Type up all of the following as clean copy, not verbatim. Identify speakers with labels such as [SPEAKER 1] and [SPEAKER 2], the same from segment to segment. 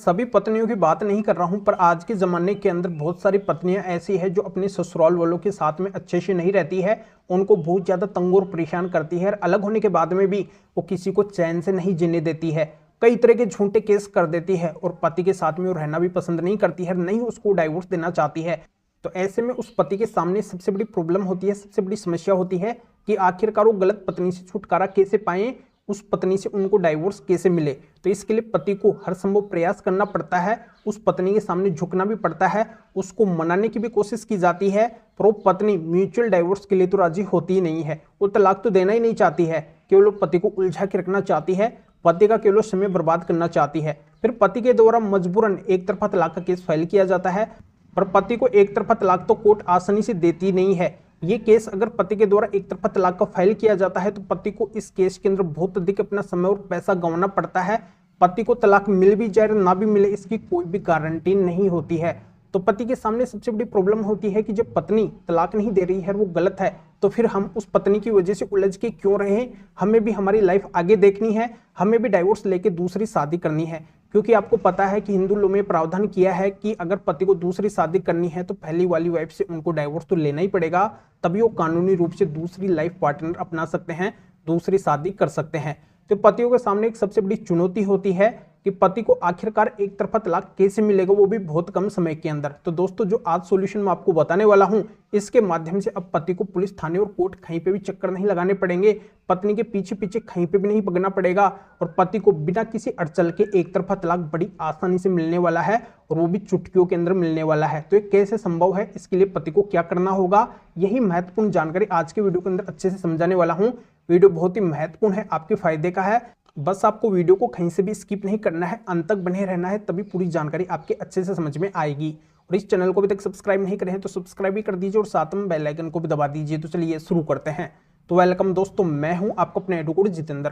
[SPEAKER 1] सभी पत्नियों की बात नहीं कर रहा हूं, पर आज के ज़माने के अंदर बहुत सारी पत्नियां ऐसी है जो अपने ससुराल वालों के साथ में अच्छे से नहीं रहती है। उनको बहुत ज़्यादा तंग और परेशान करती है और अलग होने के बाद में भी वो किसी को चैन से नहीं जीने देती है। कई तरह के झूठे केस कर देती है और पति के साथ में वो रहना भी पसंद नहीं करती है, नहीं उसको डाइवोर्स देना चाहती है। तो ऐसे में उस पति के सामने सबसे बड़ी प्रॉब्लम होती है, सबसे बड़ी समस्या होती है कि आखिरकार वो गलत पत्नी से छुटकारा कैसे पाएं, उस पत्नी से उनको डाइवोर्स कैसे मिले। तो इसके लिए पति को हर संभव प्रयास करना पड़ता है, उस पत्नी के सामने झुकना भी पड़ता है, उसको मनाने की भी कोशिश की जाती है, पर वो पत्नी म्यूचुअल डाइवोर्स के लिए तो राजी होती ही नहीं है। वो तलाक तो देना ही नहीं चाहती है, केवल वो पति को उलझा के रखना चाहती है, पति का केवल समय बर्बाद करना चाहती है। फिर पति के द्वारा मजबूरन एक तरफा तलाक का केस फाइल किया जाता है, पर पति को एक तरफा तलाक तो कोर्ट आसानी से देती नहीं है। ये केस अगर पति के द्वारा एक तरफा तलाक का फाइल किया जाता है तो पति को इस केस के अंदर बहुत अधिक अपना समय और पैसा गंवाना पड़ता है। पति को तलाक मिल भी जाए ना भी मिले, इसकी कोई भी गारंटी नहीं होती है। तो पति के सामने सबसे बड़ी प्रॉब्लम होती है कि जब पत्नी तलाक नहीं दे रही है, वो गलत है, तो फिर हम उस पत्नी की वजह से उलझ के क्यों रहे। हमें भी हमारी लाइफ आगे देखनी है, हमें भी डाइवोर्स लेके दूसरी शादी करनी है। क्योंकि आपको पता है कि हिंदू लॉ में प्रावधान किया है कि अगर पति को दूसरी शादी करनी है तो पहली वाली वाइफ से उनको डाइवोर्स तो लेना ही पड़ेगा, तभी वो कानूनी रूप से दूसरी लाइफ पार्टनर अपना सकते हैं, दूसरी शादी कर सकते हैं। तो पतियों के सामने एक सबसे बड़ी चुनौती होती है कि पति को आखिरकार एक तरफा तलाक कैसे मिलेगा, वो भी बहुत कम समय के अंदर। तो दोस्तों, जो आज सॉल्यूशन मैं आपको बताने वाला हूं, इसके माध्यम से अब पति को पुलिस थाने और कोर्ट कहीं पे भी चक्कर नहीं लगाने पड़ेंगे, पत्नी के पीछे पीछे कहीं पे भी नहीं भगना पड़ेगा और पति को बिना किसी अड़चन के एक तरफा तलाक बड़ी आसानी से मिलने वाला है और वो भी चुटकियों के अंदर मिलने वाला है। तो ये कैसे संभव है, इसके लिए पति को क्या करना होगा, यही महत्वपूर्ण जानकारी आज के वीडियो के अंदर अच्छे से समझाने वाला हूँ। वीडियो बहुत ही महत्वपूर्ण है, आपके फायदे का है। बस आपको वीडियो को कहीं से भी स्किप नहीं करना है, अंत तक बने रहना है, तभी पूरी जानकारी आपके अच्छे से समझ में आएगी। और इस चैनल को अभी तक सब्सक्राइब नहीं करे हैं तो सब्सक्राइब भी कर दीजिए और साथ में बेल आइकन को भी दबा दीजिए। तो चलिए शुरू करते हैं। तो वेलकम दोस्तों, मैं हूं आपका अपना एडवोकेट जितेंद्र।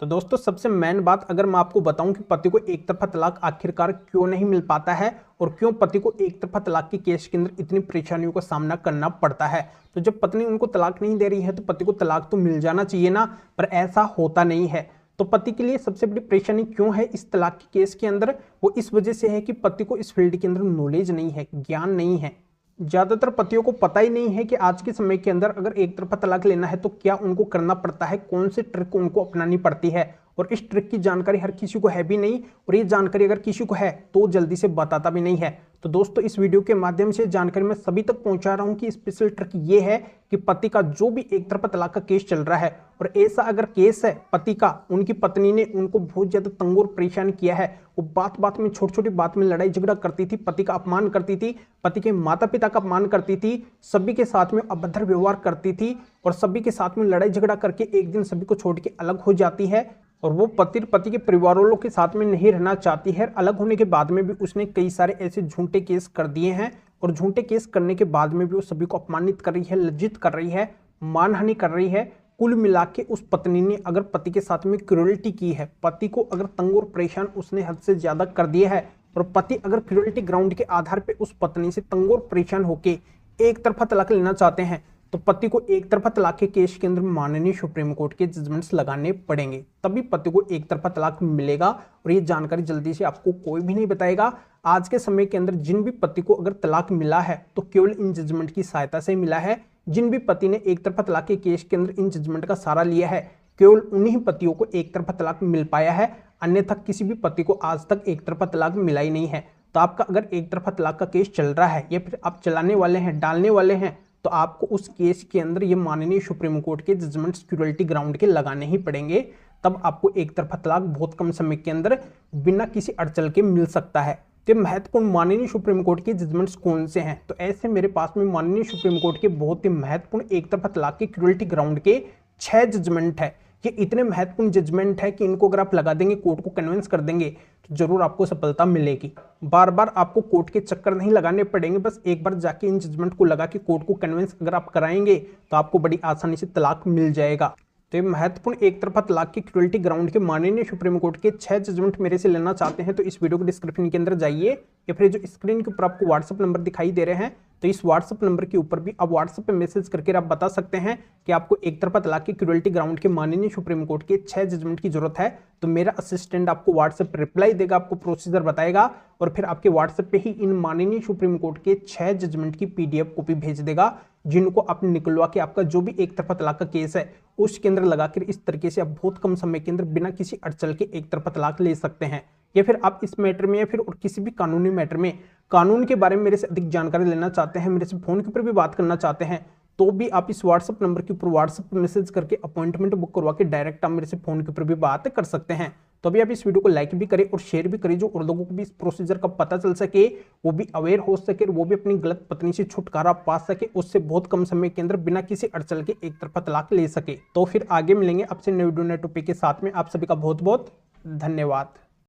[SPEAKER 1] तो दोस्तों, सबसे मेन बात अगर मैं आपको बताऊं कि पति को एक तरफा तलाक आखिरकार क्यों नहीं मिल पाता है और क्यों पति को एक तरफा तलाक के केस के अंदर इतनी परेशानियों का सामना करना पड़ता है। तो जब पत्नी उनको तलाक नहीं दे रही है तो पति को तलाक तो मिल जाना चाहिए ना, पर ऐसा होता नहीं है। तो पति के लिए सबसे बड़ी परेशानी क्यों है इस तलाक के केस के अंदर, वो इस वजह से है कि पति को इस फील्ड के अंदर नॉलेज नहीं है, ज्ञान नहीं है। ज्यादातर पतियों को पता ही नहीं है कि आज के समय के अंदर अगर एक तरफा तलाक लेना है तो क्या उनको करना पड़ता है, कौन से ट्रिक उनको अपनानी पड़ती है। और इस ट्रिक की जानकारी हर किसी को है भी नहीं, और ये जानकारी अगर किसी को है तो जल्दी से बताता भी नहीं है। तो दोस्तों, इस वीडियो के माध्यम से जानकारी मैं सभी तक पहुंचा रहा हूं कि स्पेशल ट्रिक ये है कि पति का जो भी एक तरफा तलाक का केस चल रहा है और ऐसा अगर केस है पति का, उनकी पत्नी ने उनको बहुत ज्यादा तंग और परेशान किया है, वो बात बात में छोटी छोटी बात में लड़ाई झगड़ा करती थी, पति का अपमान करती थी, पति के माता पिता का अपमान करती थी, सभी के साथ में अभद्र व्यवहार करती थी और सभी के साथ में लड़ाई झगड़ा करके एक दिन सभी को छोड़ के अलग हो जाती है और वो पति के परिवार वालों के साथ में नहीं रहना चाहती है। अलग होने के बाद में भी उसने कई सारे ऐसे झूठे केस कर दिए हैं और झूठे केस करने के बाद में भी वो सभी को अपमानित कर रही है, लज्जित कर रही है, मानहानि कर रही है। कुल मिला के उस पत्नी ने अगर पति के साथ में क्रूरल्टी की है, पति को अगर तंग और परेशान उसने हद से ज्यादा कर दिया है और पति अगर क्रूरल्टी ग्राउंड के आधार पर उस पत्नी से तंग और परेशान होकर एक तरफा तलाक लेना चाहते हैं तो पति को एक तरफा तलाक के केस के अंदर माननीय सुप्रीम कोर्ट के जजमेंट्स लगाने पड़ेंगे, तभी पति को एक तरफा तलाक मिलेगा। और ये जानकारी जल्दी से आपको कोई भी नहीं बताएगा। आज के समय के अंदर जिन भी पति को अगर तलाक मिला है तो केवल इन जजमेंट की सहायता से मिला है। जिन भी पति ने एक तरफा तलाक के केस के अंदर इन जजमेंट का सहारा लिया है, केवल उन्हीं पतियों को एक तरफा तलाक मिल पाया है, अन्यथा किसी भी पति को आज तक एक तरफा तलाक मिला ही नहीं है। तो आपका अगर एक तरफा तलाक का केस चल रहा है या फिर आप चलाने वाले हैं, डालने वाले हैं, तो आपको उस केस के अंदर ये माननीय सुप्रीम कोर्ट के जजमेंट्स क्रूरल्टी ग्राउंड के लगाने ही पड़ेंगे, तब आपको एक तरफा तलाक बहुत कम समय के अंदर बिना किसी अड़चन के मिल सकता है। तो महत्वपूर्ण माननीय सुप्रीम कोर्ट के जजमेंट्स कौन से हैं, तो ऐसे मेरे पास में माननीय सुप्रीम कोर्ट के बहुत ही महत्वपूर्ण एक तरफा तलाक के क्रूरल्टी ग्राउंड के 6 जजमेंट है। ये इतने महत्वपूर्ण जजमेंट है कि इनको अगर आप लगा देंगे, कोर्ट को कन्विंस कर देंगे, तो जरूर आपको सफलता मिलेगी। बार बार आपको कोर्ट के चक्कर नहीं लगाने पड़ेंगे, बस एक बार जाके इन जजमेंट को लगा के कोर्ट को कन्विंस अगर आप कराएंगे तो आपको बड़ी आसानी से तलाक मिल जाएगा। तो ये महत्वपूर्ण एक तरफा तलाक की क्रुएल्टी ग्राउंड के माननीय सुप्रीम कोर्ट के 6 जजमेंट मेरे से लेना चाहते हैं तो इस वीडियो के डिस्क्रिप्शन के अंदर जाइए या फिर जो स्क्रीन के ऊपर आपको व्हाट्सएप नंबर दिखाई दे रहे हैं तो इस व्हाट्सएप नंबर के ऊपर भी आप व्हाट्सएप पे मैसेज करके आप बता सकते हैं कि आपको एक तरफा तलाक की क्रुएल्टी ग्राउंड के माननीय सुप्रीम कोर्ट के 6 जजमेंट की जरूरत है। तो मेरा असिस्टेंट आपको व्हाट्सएप पे रिप्लाई देगा, आपको प्रोसीजर बताएगा और फिर आपके व्हाट्सएप पे ही इन माननीय सुप्रीम कोर्ट के 6 जजमेंट की PDF कॉपी भेज देगा, जिनको आप निकलवा के आपका जो भी एक तरफा तलाक का केस है उसके अंदर लगाकर इस तरीके से आप बहुत कम समय के अंदर बिना किसी अड़चन के एक तरफा तलाक ले सकते हैं। या फिर आप इस मैटर में या फिर और किसी भी कानूनी मैटर में कानून के बारे में मेरे से अधिक जानकारी लेना चाहते हैं, मेरे से फोन के ऊपर भी बात करना चाहते हैं, तो भी आप इस व्हाट्सएप नंबर के ऊपर व्हाट्सएप पर मैसेज करके अपॉइंटमेंट बुक करवा के डायरेक्ट आप मेरे से फोन के ऊपर भी बात कर सकते हैं। तो अभी आप इस वीडियो को लाइक भी करें और शेयर भी करें, जो और लोगों को भी इस प्रोसीजर का पता चल सके, वो भी अवेयर हो सके और वो भी अपनी गलत पत्नी से छुटकारा पा सके, उससे बहुत कम समय के अंदर बिना किसी अड़चन के एक तरफा तलाक ले सके। तो फिर आगे मिलेंगे आपसे नए वीडियो नए टॉपिक के साथ में। आप सभी का बहुत बहुत धन्यवाद।